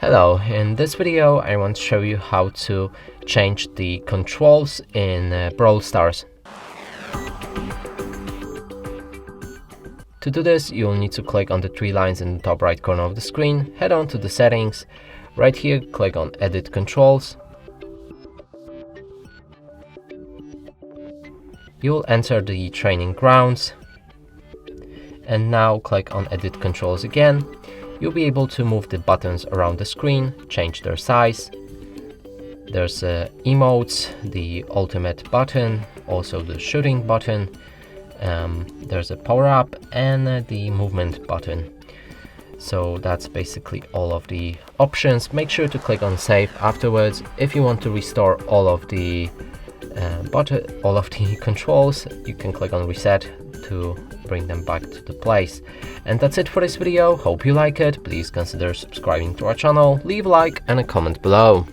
Hello, in this video I want to show you how to change the controls in Brawl Stars. To do this, you'll need to click on the three lines in the top right corner of the screen, head on to the settings, right here click on Edit Controls. You'll enter the training grounds, and now click on Edit Controls again. You'll be able to move the buttons around the screen, change their size. There's emotes, the ultimate button, also the shooting button. There's a power up and the movement button. So that's basically all of the options. Make sure to click on save afterwards. If you want to restore all of the controls, you can click on reset to bring them back to the place. And that's it for this video. Hope you like it. Please consider subscribing to our channel, leave a like and a comment below.